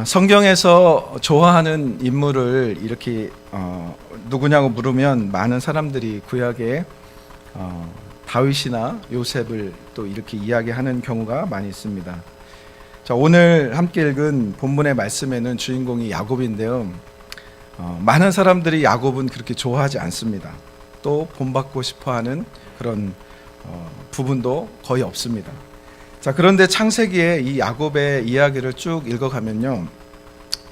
성경에서 좋아하는 인물을 이렇게 누구냐고 물으면 많은 사람들이 구약에 다윗이나 요셉을 또 이렇게 이야기하는 경우가 많이 있습니다. 자, 오늘 함께 읽은 본문의 말씀에는 주인공이 야곱인데요. 많은 사람들이 야곱은 그렇게 좋아하지 않습니다. 또 본받고 싶어하는 그런 부분도 거의 없습니다. 자, 그런데 창세기에 이 야곱의 이야기를 쭉 읽어가면요,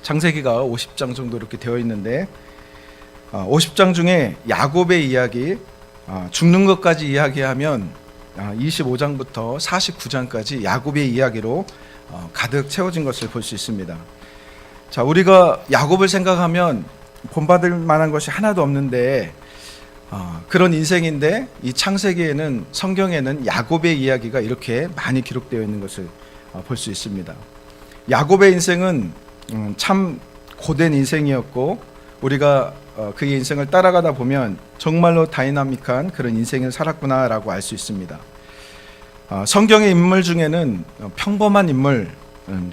창세기가 50장 정도 이렇게 되어 있는데 50장 중에 야곱의 이야기, 죽는 것까지 이야기하면 25장부터 49장까지 야곱의 이야기로 가득 채워진 것을 볼 수 있습니다. 자, 우리가 야곱을 생각하면 본받을 만한 것이 하나도 없는데 그런 인생인데 이 창세기에는, 성경에는 야곱의 이야기가 이렇게 많이 기록되어 있는 것을 볼 수 있습니다. 야곱의 인생은 참 고된 인생이었고, 우리가 그의 인생을 따라가다 보면 정말로 다이나믹한 그런 인생을 살았구나라고 알 수 있습니다. 성경의 인물 중에는 평범한 인물,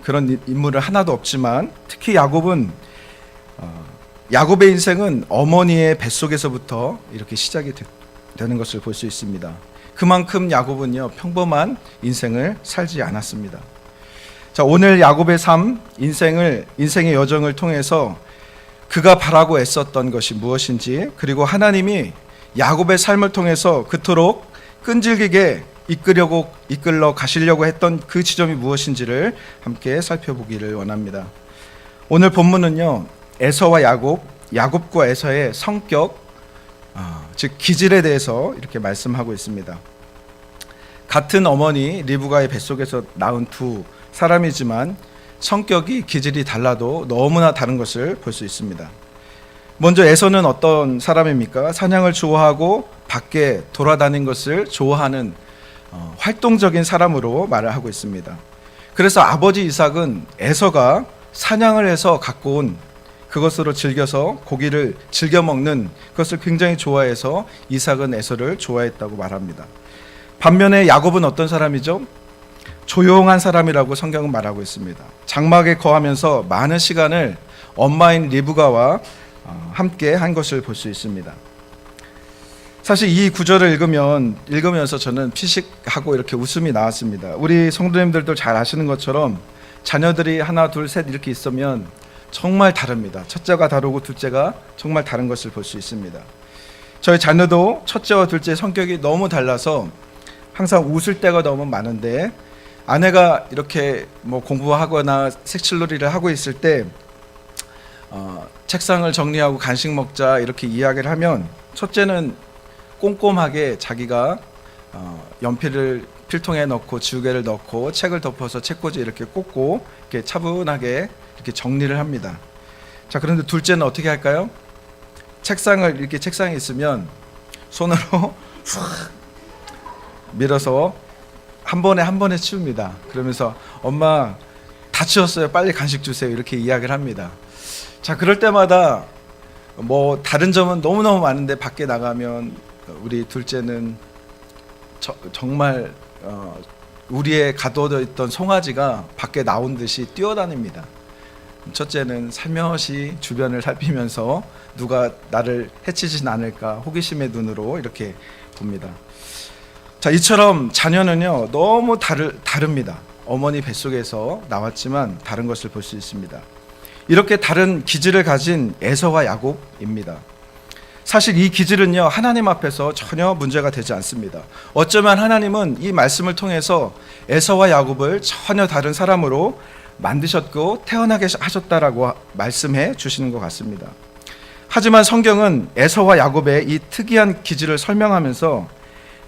그런 인물은 하나도 없지만 특히 야곱의 인생은 어머니의 뱃속에서부터 이렇게 시작이 되는 것을 볼 수 있습니다. 그만큼 야곱은요, 평범한 인생을 살지 않았습니다. 자, 오늘 야곱의 삶, 인생의 여정을 통해서 그가 바라고 애썼던 것이 무엇인지, 그리고 하나님이 야곱의 삶을 통해서 그토록 끈질기게 이끌러 가시려고 했던 그 지점이 무엇인지를 함께 살펴보기를 원합니다. 오늘 본문은요, 에서와 야곱과 에서의 성격, 즉 기질에 대해서 이렇게 말씀하고 있습니다. 같은 어머니 리브가의 뱃속에서 낳은 두 사람이지만 성격이, 기질이 달라도 너무나 다른 것을 볼 수 있습니다. 먼저 에서는 어떤 사람입니까? 사냥을 좋아하고 밖에 돌아다니는 것을 좋아하는 활동적인 사람으로 말을 하고 있습니다. 그래서 아버지 이삭은 에서가 사냥을 해서 갖고 온 그것으로 즐겨서 고기를 즐겨 먹는 것을 굉장히 좋아해서 이삭은 에서를 좋아했다고 말합니다. 반면에 야곱은 어떤 사람이죠? 조용한 사람이라고 성경은 말하고 있습니다. 장막에 거하면서 많은 시간을 엄마인 리브가와 함께 한 것을 볼 수 있습니다. 사실 이 구절을 읽으면서 저는 피식하고 이렇게 웃음이 나왔습니다. 우리 성도님들도 잘 아시는 것처럼 자녀들이 하나, 둘, 셋 이렇게 있으면 정말 다릅니다. 첫째가 다르고 둘째가 정말 다른 것을 볼 수 있습니다. 저희 자녀도 첫째와 둘째 성격이 너무 달라서 항상 웃을 때가 너무 많은데, 아내가 이렇게 공부하거나 색칠놀이를 하고 있을 때 책상을 정리하고 간식 먹자 이렇게 이야기를 하면, 첫째는 꼼꼼하게 자기가 연필을 필통에 넣고 지우개를 넣고 책을 덮어서 책꽂이 이렇게 꽂고 이렇게 차분하게 이렇게 정리를 합니다. 자, 그런데 둘째는 어떻게 할까요? 책상에 있으면 손으로 확 밀어서 한 번에 치웁니다. 그러면서 엄마 다 치웠어요, 빨리 간식 주세요, 이렇게 이야기를 합니다. 자, 그럴 때마다 다른 점은 너무너무 많은데 밖에 나가면 우리 둘째는 정말 우리의 가둬져 있던 송아지가 밖에 나온 듯이 뛰어다닙니다. 첫째는 살며시 주변을 살피면서 누가 나를 해치진 않을까 호기심의 눈으로 이렇게 봅니다. 자, 이처럼 자녀는요, 너무 다릅니다. 어머니 뱃속에서 나왔지만 다른 것을 볼 수 있습니다. 이렇게 다른 기질을 가진 에서와 야곱입니다. 사실 이 기질은요, 하나님 앞에서 전혀 문제가 되지 않습니다. 어쩌면 하나님은 이 말씀을 통해서 에서와 야곱을 전혀 다른 사람으로 만드셨고 태어나게 하셨다라고 말씀해 주시는 것 같습니다. 하지만 성경은 에서와 야곱의 이 특이한 기질을 설명하면서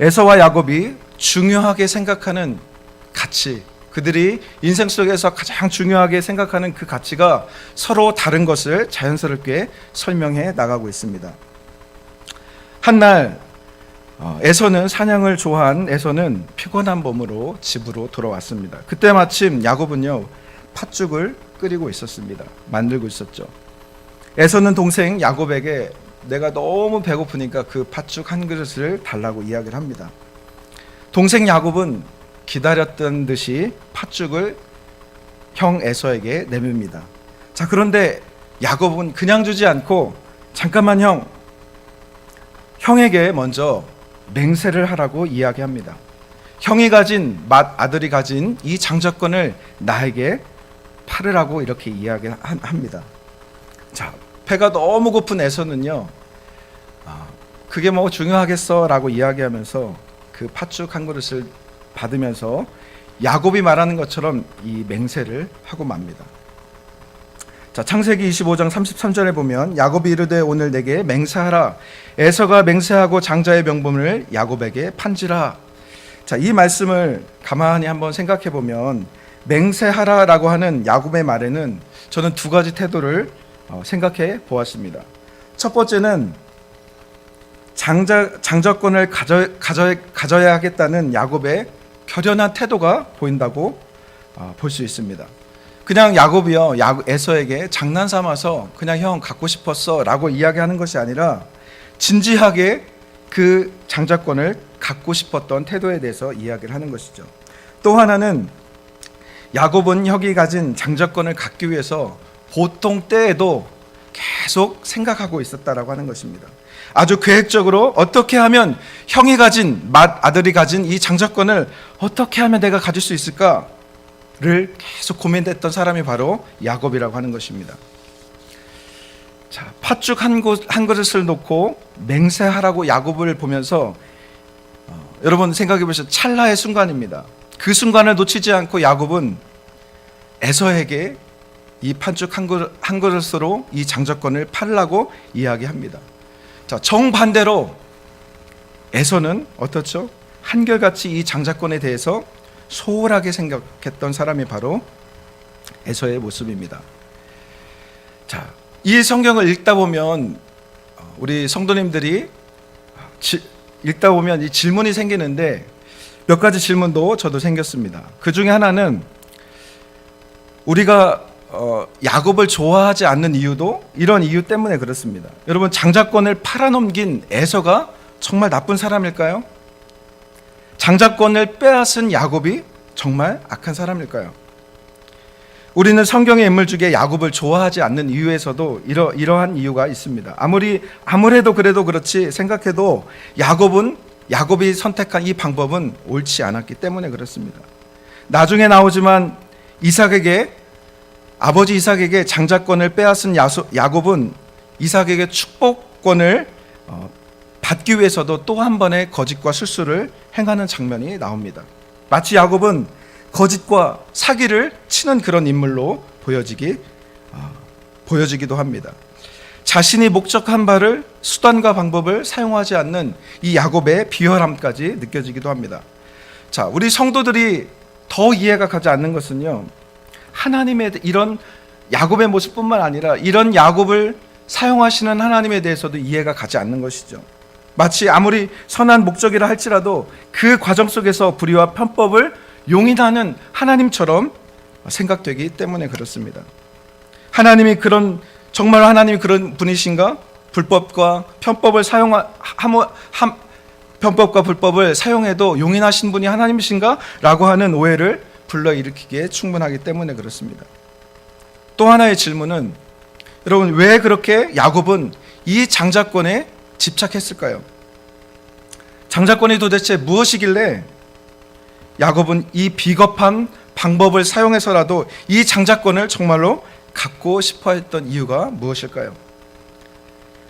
에서와 야곱이 중요하게 생각하는 가치, 그들이 인생 속에서 가장 중요하게 생각하는 그 가치가 서로 다른 것을 자연스럽게 설명해 나가고 있습니다. 한날 에서는, 사냥을 좋아한 에서는 피곤한 몸으로 집으로 돌아왔습니다. 그때 마침 야곱은요, 팥죽을 끓이고 있었습니다. 만들고 있었죠. 에서는 동생 야곱에게 내가 너무 배고프니까 그 팥죽 한 그릇을 달라고 이야기를 합니다. 동생 야곱은 기다렸던 듯이 팥죽을 형 에서에게 내밉니다. 자, 그런데 야곱은 그냥 주지 않고 잠깐만 형에게 먼저 맹세를 하라고 이야기합니다. 형이 가진 아들이 가진 이 장자권을 나에게 팔으라고 이렇게 이야기합니다. 자, 배가 너무 고픈 에서는요, 그게 뭐 중요하겠어라고 이야기하면서 그 팥죽 한 그릇을 받으면서 야곱이 말하는 것처럼 이 맹세를 하고 맙니다. 자, 창세기 25장 33절에 보면 야곱이 이르되 오늘 내게 맹세하라. 에서가 맹세하고 장자의 명분을 야곱에게 판지라. 자, 이 말씀을 가만히 한번 생각해 보면 맹세하라라고 하는 야곱의 말에는 저는 두 가지 태도를 생각해 보았습니다. 첫 번째는 장자권을 가져야 하겠다는 야곱의 결연한 태도가 보인다고 볼 수 있습니다. 그냥 야곱이요, 에서에게 장난 삼아서 그냥 형 갖고 싶었어 라고 이야기하는 것이 아니라 진지하게 그 장자권을 갖고 싶었던 태도에 대해서 이야기를 하는 것이죠. 또 하나는 야곱은 형이 가진 장자권을 갖기 위해서 보통 때에도 계속 생각하고 있었다라고 하는 것입니다. 아주 계획적으로 어떻게 하면 형이 가진 아들이 가진 이 장자권을 어떻게 하면 내가 가질 수 있을까를 계속 고민했던 사람이 바로 야곱이라고 하는 것입니다. 자, 팥죽 한 그릇을 놓고 맹세하라고 야곱을 보면서 여러분 생각해 보시죠. 찰나의 순간입니다. 그 순간을 놓치지 않고 야곱은 에서에게 이 팥죽 한 그릇으로 이 장자권을 팔라고 이야기합니다. 자, 정반대로 에서는 어떻죠? 한결같이 이 장자권에 대해서 소홀하게 생각했던 사람이 바로 에서의 모습입니다. 자, 이 성경을 읽다 보면 우리 성도님들이 읽다 보면 이 질문이 생기는데 몇 가지 질문도 저도 생겼습니다. 그 중에 하나는 우리가 야곱을 좋아하지 않는 이유도 이런 이유 때문에 그렇습니다. 여러분, 장자권을 팔아넘긴 에서가 정말 나쁜 사람일까요? 장자권을 빼앗은 야곱이 정말 악한 사람일까요? 우리는 성경의 인물 중에 야곱을 좋아하지 않는 이유에서도 이러한 이유가 있습니다. 아무래도 그래도 그렇지 생각해도 야곱이 선택한 이 방법은 옳지 않았기 때문에 그렇습니다. 나중에 나오지만 아버지 이삭에게 장자권을 빼앗은 야곱은 이삭에게 축복권을 받기 위해서도 또 한 번의 거짓과 실수를 행하는 장면이 나옵니다. 마치 야곱은 거짓과 사기를 치는 그런 인물로 보여지기도 합니다. 자신이 목적한 바를 수단과 방법을 사용하지 않는 이 야곱의 비열함까지 느껴지기도 합니다. 자, 우리 성도들이 더 이해가 가지 않는 것은요, 하나님의 이런 야곱의 모습뿐만 아니라 이런 야곱을 사용하시는 하나님에 대해서도 이해가 가지 않는 것이죠. 마치 아무리 선한 목적이라 할지라도 그 과정 속에서 불의와 편법을 용인하는 하나님처럼 생각되기 때문에 그렇습니다. 정말 하나님이 그런 분이신가? 편법과 불법을 사용해도 용인하신 분이 하나님이신가? 라고 하는 오해를 불러일으키기에 충분하기 때문에 그렇습니다. 또 하나의 질문은 여러분, 왜 그렇게 야곱은 이 장자권에 집착했을까요? 장자권이 도대체 무엇이길래 야곱은 이 비겁한 방법을 사용해서라도 이 장자권을 정말로 갖고 싶어 했던 이유가 무엇일까요?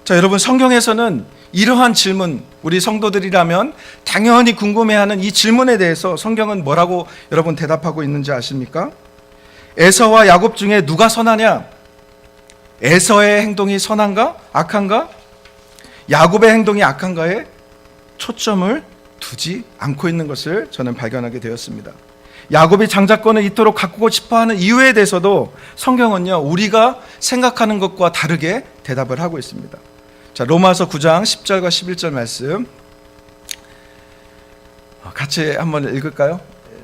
자, 여러분, 성경에서는 이러한 질문, 우리 성도들이라면 당연히 궁금해하는 이 질문에 대해서 성경은 뭐라고 여러분 대답하고 있는지 아십니까? 에서와 야곱 중에 누가 선하냐? 에서의 행동이 선한가? 악한가? 야곱의 행동이 악한가에 초점을 두지 않고 있는 것을 저는 발견하게 되었습니다. 야곱이 장자권을 이토록 갖고 싶어하는 이유에 대해서도 성경은요, 우리가 생각하는 것과 다르게 대답을 하고 있습니다. 자, 로마서 9장 10절과 11절 말씀 같이 한번 읽을까요?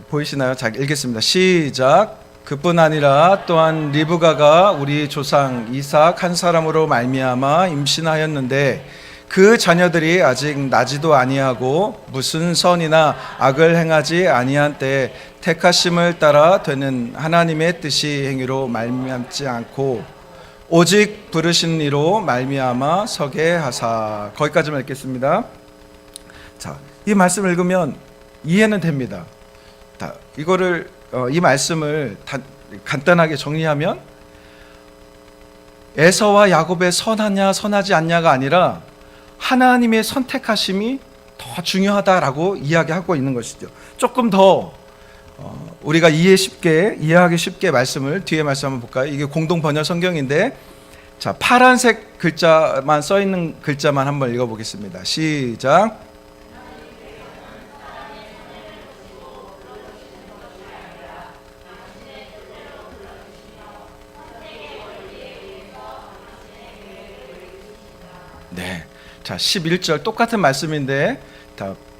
보이시나요? 자, 읽겠습니다. 시작. 그뿐 아니라 또한 리브가가 우리 조상 이삭 한 사람으로 말미암아 임신하였는데 그 자녀들이 아직 나지도 아니하고 무슨 선이나 악을 행하지 아니한 때에 택하심을 따라 되는 하나님의 뜻이 행위로 말미암지 않고 오직 부르신 이로 말미암아 서게 하사. 거기까지만 읽겠습니다. 자, 이 말씀을 읽으면 이해는 됩니다. 이거를 이 말씀을 간단하게 정리하면 에서와 야곱의 선하냐 선하지 않냐가 아니라 하나님의 선택하심이 더 중요하다라고 이야기하고 있는 것이죠. 조금 더 우리가 이해하기 쉽게 말씀을 뒤에 말씀 한번 볼까요? 이게 공동 번역 성경인데, 자, 파란색 글자만 써 있는 글자만 한번 읽어보겠습니다. 시작. 네. 자, 11절 똑같은 말씀인데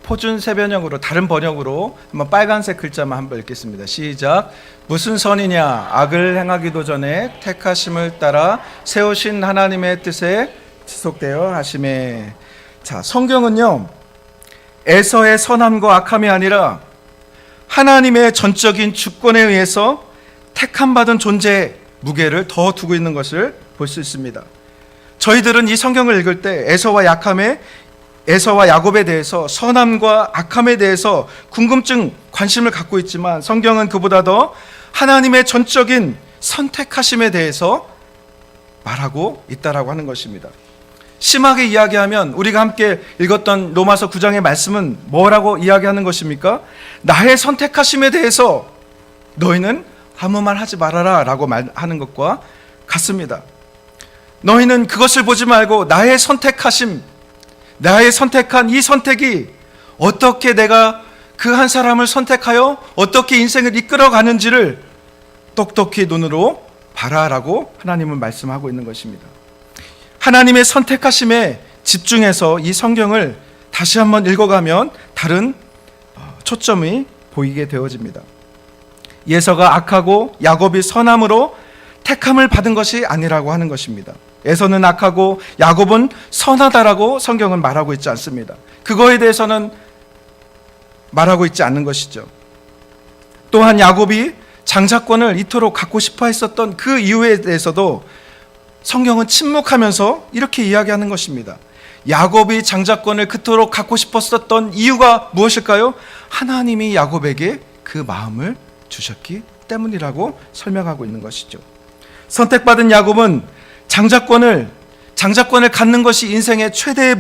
포준 세변형으로 다른 번역으로 한번 빨간색 글자만 한번 읽겠습니다. 시작. 무슨 선이냐 악을 행하기도 전에 택하심을 따라 세우신 하나님의 뜻에 지속되어 하심에. 자, 성경은요 에서의 선함과 악함이 아니라 하나님의 전적인 주권에 의해서 택함 받은 존재의 무게를 더 두고 있는 것을 볼 수 있습니다. 저희들은 이 성경을 읽을 때 에서와 야곱에 대해서 선함과 악함에 대해서 궁금증, 관심을 갖고 있지만 성경은 그보다 더 하나님의 전적인 선택하심에 대해서 말하고 있다라고 하는 것입니다. 심하게 이야기하면 우리가 함께 읽었던 로마서 9장의 말씀은 뭐라고 이야기하는 것입니까? 나의 선택하심에 대해서 너희는 아무 말 하지 말아라 라고 말하는 것과 같습니다. 너희는 그것을 보지 말고 나의 선택하심, 나의 선택한 이 선택이 어떻게 내가 그 한 사람을 선택하여 어떻게 인생을 이끌어가는지를 똑똑히 눈으로 봐라라고 하나님은 말씀하고 있는 것입니다. 하나님의 선택하심에 집중해서 이 성경을 다시 한번 읽어가면 다른 초점이 보이게 되어집니다. 에서가 악하고 야곱이 선함으로 택함을 받은 것이 아니라고 하는 것입니다. 에서는 악하고 야곱은 선하다라고 성경은 말하고 있지 않습니다. 그거에 대해서는 말하고 있지 않는 것이죠. 또한 야곱이 장자권을 이토록 갖고 싶어 했었던 그 이유에 대해서도 성경은 침묵하면서 이렇게 이야기하는 것입니다. 야곱이 장자권을 그토록 갖고 싶었었던 이유가 무엇일까요? 하나님이 야곱에게 그 마음을 주셨기 때문이라고 설명하고 있는 것이죠. 선택받은 야곱은 장자권을 갖는 것이 인생의 최대의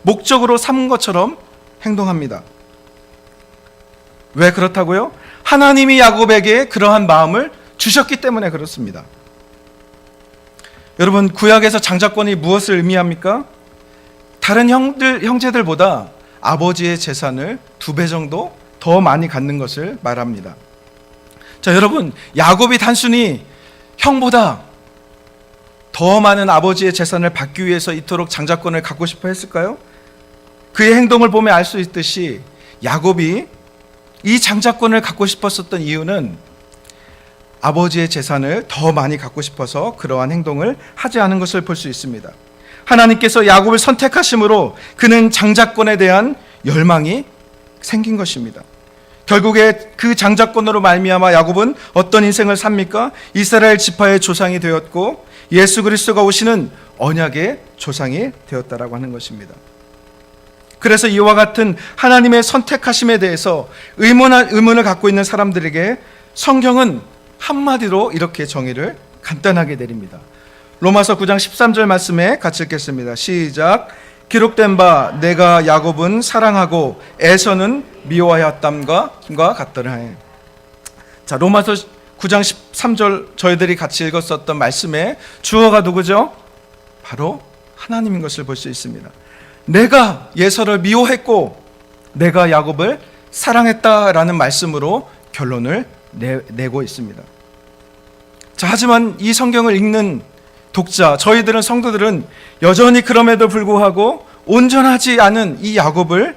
목적으로 삼은 것처럼 행동합니다. 왜 그렇다고요? 하나님이 야곱에게 그러한 마음을 주셨기 때문에 그렇습니다. 여러분, 구약에서 장자권이 무엇을 의미합니까? 다른 형제들보다 아버지의 재산을 2배 정도 더 많이 갖는 것을 말합니다. 자, 여러분, 야곱이 단순히 형보다 더 많은 아버지의 재산을 받기 위해서 이토록 장자권을 갖고 싶어 했을까요? 그의 행동을 보면 알 수 있듯이 야곱이 이 장자권을 갖고 싶었었던 이유는 아버지의 재산을 더 많이 갖고 싶어서 그러한 행동을 하지 않은 것을 볼 수 있습니다. 하나님께서 야곱을 선택하심으로 그는 장자권에 대한 열망이 생긴 것입니다. 결국에 그 장자권으로 말미암아 야곱은 어떤 인생을 삽니까? 이스라엘 지파의 조상이 되었고 예수 그리스도가 오시는 언약의 조상이 되었다라고 하는 것입니다. 그래서 이와 같은 하나님의 선택하심에 대해서 의문을 갖고 있는 사람들에게 성경은 한마디로 이렇게 정의를 간단하게 내립니다. 로마서 9장 13절 말씀에 같이 읽겠습니다. 시작. 기록된 바 내가 야곱은 사랑하고 에서는 미워하였담과 같더라. 자, 로마서 9장 13절 저희들이 같이 읽었었던 말씀에 주어가 누구죠? 바로 하나님인 것을 볼 수 있습니다. 내가 에서를 미워했고 내가 야곱을 사랑했다라는 말씀으로 결론을 내고 있습니다. 자, 하지만 이 성경을 읽는 독자, 저희들은 성도들은 여전히 그럼에도 불구하고 온전하지 않은 이 야곱을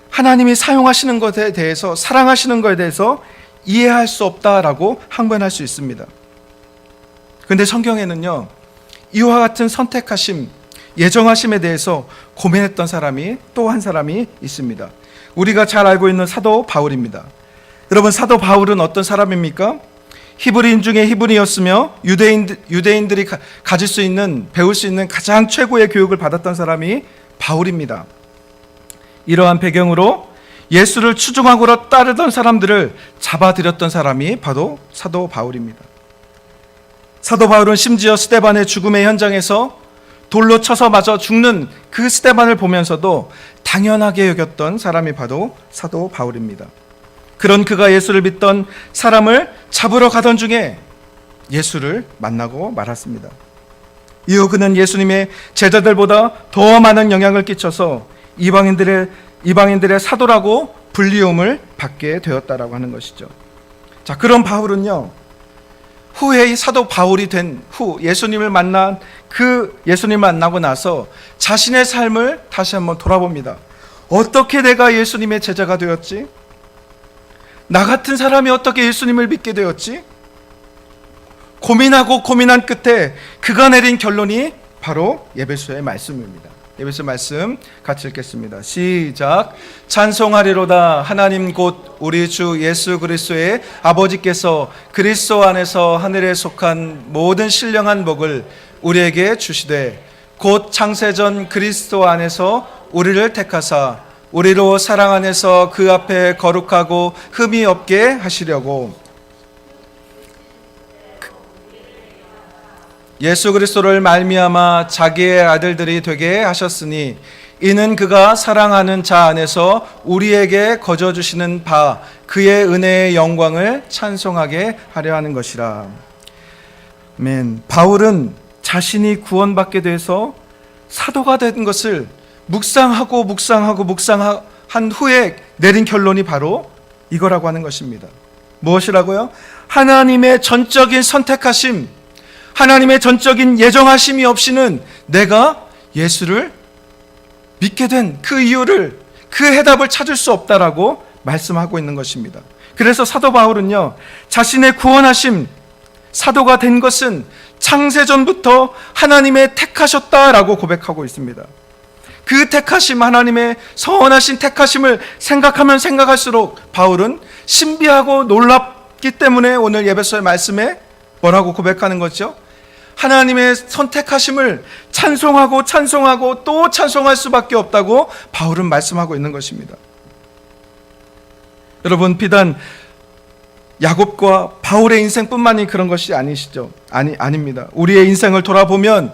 하나님이 사용하시는 것에 대해서, 사랑하시는 것에 대해서 이해할 수 없다라고 항변할 수 있습니다. 그런데 성경에는요, 이와 같은 선택하심, 예정하심에 대해서 고민했던 사람이 또 한 사람이 있습니다. 우리가 잘 알고 있는 사도 바울입니다. 여러분, 사도 바울은 어떤 사람입니까? 히브리인 중에 히브리였으며 유대인들이 가질 수 있는, 배울 수 있는 가장 최고의 교육을 받았던 사람이 바울입니다. 이러한 배경으로 예수를 추종하고 따르던 사람들을 잡아들였던 사람이 바로 사도 바울입니다. 사도 바울은 심지어 스데반의 죽음의 현장에서 돌로 쳐서 맞아 죽는 그 스데반을 보면서도 당연하게 여겼던 사람이 바로 사도 바울입니다. 그런 그가 예수를 믿던 사람을 잡으러 가던 중에 예수를 만나고 말았습니다. 이후 그는 예수님의 제자들보다 더 많은 영향을 끼쳐서 이방인들의 사도라고 불리움을 받게 되었다라고 하는 것이죠. 자, 그런 바울은요, 후에 사도 바울이 된 후 예수님을 만나고 나서 자신의 삶을 다시 한번 돌아봅니다. 어떻게 내가 예수님의 제자가 되었지? 나 같은 사람이 어떻게 예수님을 믿게 되었지? 고민한 끝에 그가 내린 결론이 바로 에베소의 말씀입니다. 에베소 말씀 같이 읽겠습니다. 시작. 찬송하리로다. 하나님 곧 우리 주 예수 그리스도의 아버지께서 그리스도 안에서 하늘에 속한 모든 신령한 복을 우리에게 주시되 곧 창세전 그리스도 안에서 우리를 택하사 우리로 사랑 안에서 그 앞에 거룩하고 흠이 없게 하시려고 예수 그리스도를 말미암아 자기의 아들들이 되게 하셨으니 이는 그가 사랑하는 자 안에서 우리에게 거저 주시는 바 그의 은혜의 영광을 찬송하게 하려 하는 것이라. 아멘. 바울은 자신이 구원받게 돼서 사도가 된 것을 묵상한 후에 내린 결론이 바로 이거라고 하는 것입니다. 무엇이라고요? 하나님의 전적인 선택하심, 하나님의 전적인 예정하심이 없이는 내가 예수를 믿게 된 그 이유를, 그 해답을 찾을 수 없다라고 말씀하고 있는 것입니다. 그래서 사도 바울은요, 자신의 구원하심, 사도가 된 것은 창세전부터 하나님의 택하셨다라고 고백하고 있습니다. 그 택하심, 하나님의 선하신 택하심을 생각하면 생각할수록 바울은 신비하고 놀랍기 때문에 오늘 에베소의 말씀에 뭐라고 고백하는 거죠? 하나님의 선택하심을 찬송하고 또 찬송할 수밖에 없다고 바울은 말씀하고 있는 것입니다. 여러분, 비단 야곱과 바울의 인생뿐만이 그런 것이 아니시죠? 아닙니다. 우리의 인생을 돌아보면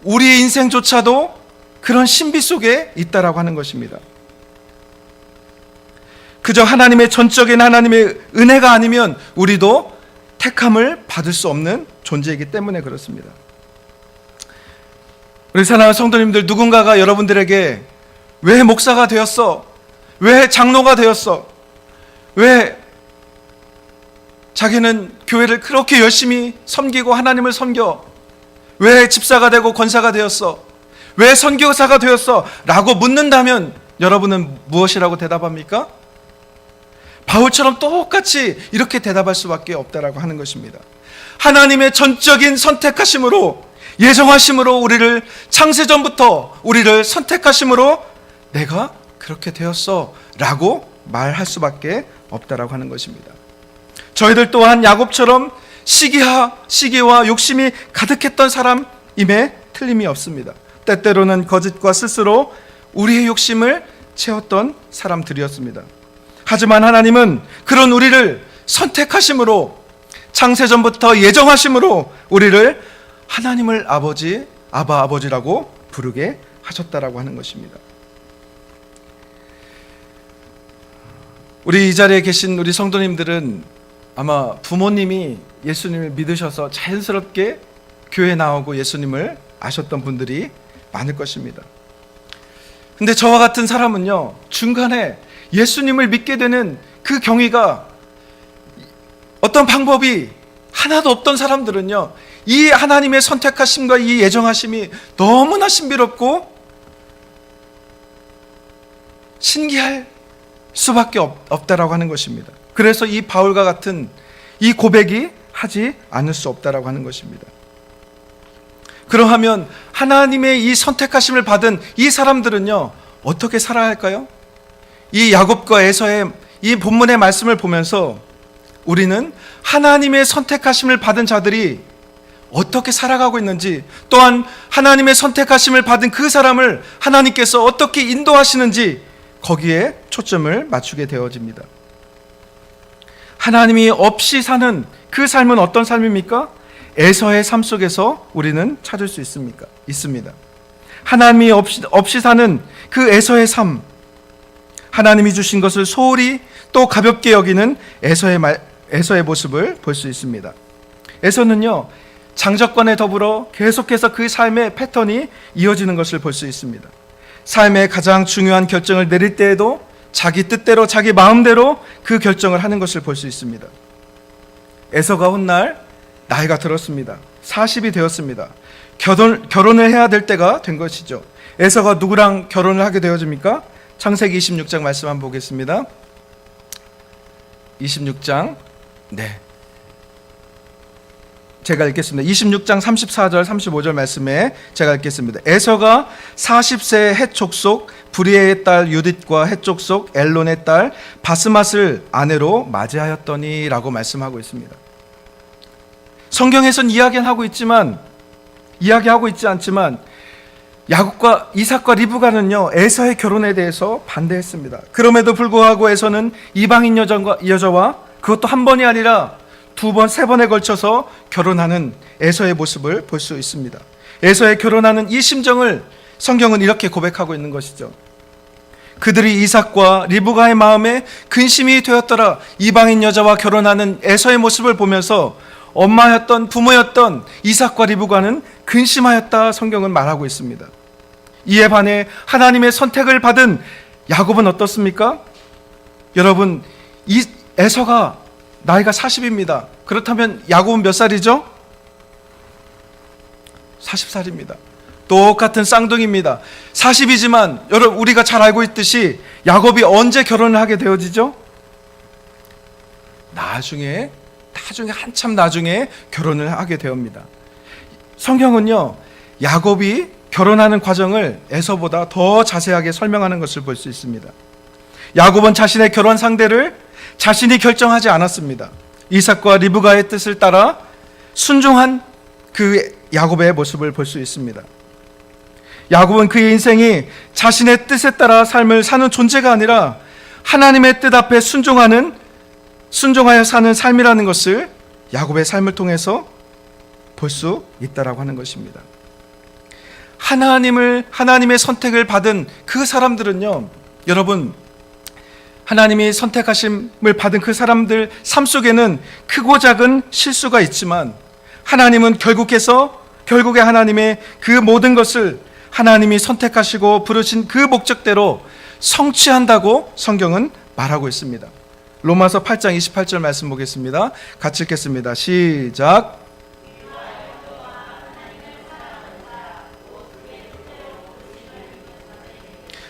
우리의 인생조차도 그런 신비 속에 있다라고 하는 것입니다. 그저 하나님의 전적인 하나님의 은혜가 아니면 우리도 택함을 받을 수 없는 존재이기 때문에 그렇습니다. 우리 사랑하는 성도님들, 누군가가 여러분들에게 왜 목사가 되었어? 왜 장로가 되었어? 왜 자기는 교회를 그렇게 열심히 섬기고 하나님을 섬겨? 왜 집사가 되고 권사가 되었어? 왜 선교사가 되었어? 라고 묻는다면 여러분은 무엇이라고 대답합니까? 바울처럼 똑같이 이렇게 대답할 수밖에 없다라고 하는 것입니다. 하나님의 전적인 선택하심으로, 예정하심으로 우리를 창세전부터 우리를 선택하심으로 내가 그렇게 되었어 라고 말할 수밖에 없다라고 하는 것입니다. 저희들 또한 야곱처럼 시기와 욕심이 가득했던 사람임에 틀림이 없습니다. 때때로는 거짓과 스스로 우리의 욕심을 채웠던 사람들이었습니다. 하지만 하나님은 그런 우리를 선택하심으로, 창세전부터 예정하심으로 우리를 하나님을 아버지라고 부르게 하셨다라고 하는 것입니다. 우리 이 자리에 계신 우리 성도님들은 아마 부모님이 예수님을 믿으셔서 자연스럽게 교회 나오고 예수님을 아셨던 분들이 많을 것입니다. 근데 저와 같은 사람은요, 중간에 예수님을 믿게 되는 그 경위가 어떤 방법이 하나도 없던 사람들은요, 이 하나님의 선택하심과 이 예정하심이 너무나 신비롭고 신기할 수밖에 없다라고 하는 것입니다. 그래서 이 바울과 같은 이 고백이 하지 않을 수 없다라고 하는 것입니다. 그러하면 하나님의 이 선택하심을 받은 이 사람들은요, 어떻게 살아야 할까요? 이 야곱과 에서의 이 본문의 말씀을 보면서 우리는 하나님의 선택하심을 받은 자들이 어떻게 살아가고 있는지, 또한 하나님의 선택하심을 받은 그 사람을 하나님께서 어떻게 인도하시는지 거기에 초점을 맞추게 되어집니다. 하나님이 없이 사는 그 삶은 어떤 삶입니까? 에서의 삶 속에서 우리는 찾을 수 있습니다. 하나님이 없이 사는 그 에서의 삶, 하나님이 주신 것을 소홀히 또 가볍게 여기는 에서의 모습을 볼 수 있습니다. 에서는요, 장자권에 더불어 계속해서 그 삶의 패턴이 이어지는 것을 볼 수 있습니다. 삶의 가장 중요한 결정을 내릴 때에도 자기 뜻대로, 자기 마음대로 그 결정을 하는 것을 볼 수 있습니다. 에서가 훗날 나이가 들었습니다. 40이 되었습니다. 결혼을 해야 될 때가 된 것이죠. 에서가 누구랑 결혼을 하게 되어집니까? 창세기 26장 말씀 한번 보겠습니다. 26장, 제가 읽겠습니다. 26장 34절 35절 말씀에 제가 읽겠습니다. 에서가 40세 헷 족속 브리에의 딸 유딧과 헷 족속 엘론의 딸 바스맛을 아내로 맞이하였더니 라고 말씀하고 있습니다. 성경에서는 이야기하고 있지 않지만 야곱과 이삭과 리브가는요, 에서의 결혼에 대해서 반대했습니다. 그럼에도 불구하고 에서는 이방인 여자와 그것도 한 번이 아니라 두 번, 세 번에 걸쳐서 결혼하는 에서의 모습을 볼 수 있습니다. 에서의 결혼하는 이 심정을 성경은 이렇게 고백하고 있는 것이죠. 그들이 이삭과 리브가의 마음에 근심이 되었더라. 이방인 여자와 결혼하는 에서의 모습을 보면서 엄마였던, 부모였던 이삭과 리브가는 근심하였다, 성경은 말하고 있습니다. 이에 반해 하나님의 선택을 받은 야곱은 어떻습니까? 여러분, 이 에서가 나이가 40입니다. 그렇다면 야곱은 몇 살이죠? 40살입니다. 똑같은 쌍둥이입니다. 40이지만 여러분, 우리가 잘 알고 있듯이 야곱이 언제 결혼을 하게 되어지죠? 나중에 한참 나중에 결혼을 하게 되옵니다. 성경은요, 야곱이 결혼하는 과정을 에서보다 더 자세하게 설명하는 것을 볼 수 있습니다. 야곱은 자신의 결혼 상대를 자신이 결정하지 않았습니다. 이삭과 리브가의 뜻을 따라 순종한 그 야곱의 모습을 볼 수 있습니다. 야곱은 그의 인생이 자신의 뜻에 따라 삶을 사는 존재가 아니라 하나님의 뜻 앞에 순종하여 사는 삶이라는 것을 야곱의 삶을 통해서 볼 수 있다라고 하는 것입니다. 하나님의 선택을 받은 그 사람들은요, 여러분, 하나님이 선택하심을 받은 그 사람들 삶 속에는 크고 작은 실수가 있지만 하나님은 결국에 하나님의 그 모든 것을 하나님이 선택하시고 부르신 그 목적대로 성취한다고 성경은 말하고 있습니다. 로마서 8장 28절 말씀 보겠습니다. 같이 읽겠습니다. 시작.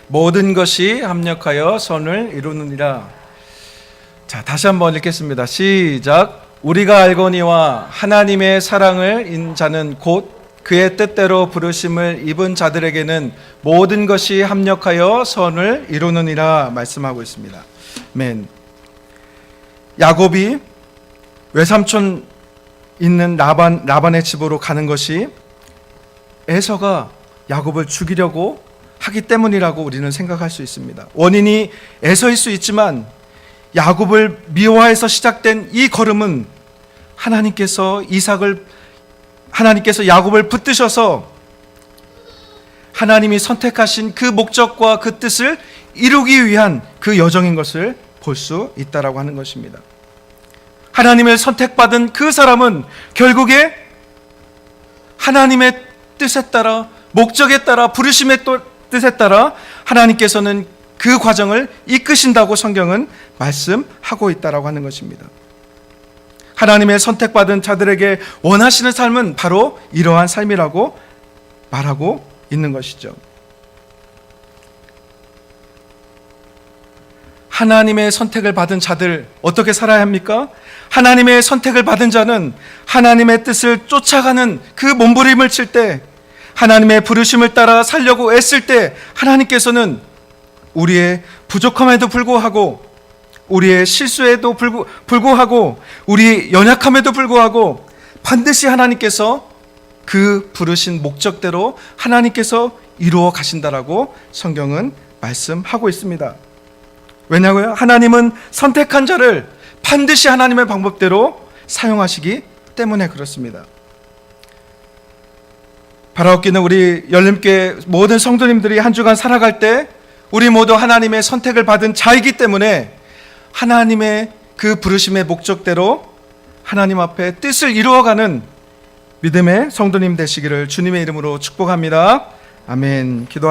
모든 것이 합력하여 선을 이루느니라. 자, 다시 한번 읽겠습니다. 시작. 우리가 알거니와 하나님의 사랑을 인 자는 곧 그의 뜻대로 부르심을 입은 자들에게는 모든 것이 합력하여 선을 이루느니라 말씀하고 있습니다. 아멘. 야곱이 외삼촌 있는 라반의 집으로 가는 것이 에서가 야곱을 죽이려고 하기 때문이라고 우리는 생각할 수 있습니다. 원인이 에서일 수 있지만 야곱을 미워해서 시작된 이 걸음은 하나님께서 야곱을 붙드셔서 하나님이 선택하신 그 목적과 그 뜻을 이루기 위한 그 여정인 것을 볼 수 있다라고 하는 것입니다. 하나님을 선택받은 그 사람은 결국에 하나님의 뜻에 따라, 목적에 따라, 부르심의 뜻에 따라 하나님께서는 그 과정을 이끄신다고 성경은 말씀하고 있다라고 하는 것입니다. 하나님의 선택받은 자들에게 원하시는 삶은 바로 이러한 삶이라고 말하고 있는 것이죠. 하나님의 선택을 받은 자들 어떻게 살아야 합니까? 하나님의 선택을 받은 자는 하나님의 뜻을 쫓아가는 그 몸부림을 칠 때, 하나님의 부르심을 따라 살려고 애쓸 때 하나님께서는 우리의 부족함에도 불구하고, 우리의 실수에도 불구하고, 우리 연약함에도 불구하고 반드시 하나님께서 그 부르신 목적대로 하나님께서 이루어 가신다라고 성경은 말씀하고 있습니다. 왜냐고요? 하나님은 선택한 자를 반드시 하나님의 방법대로 사용하시기 때문에 그렇습니다. 바라옵기는 우리 열림교회 모든 성도님들이 한 주간 살아갈 때 우리 모두 하나님의 선택을 받은 자이기 때문에 하나님의 그 부르심의 목적대로 하나님 앞에 뜻을 이루어가는 믿음의 성도님 되시기를 주님의 이름으로 축복합니다. 아멘. 기도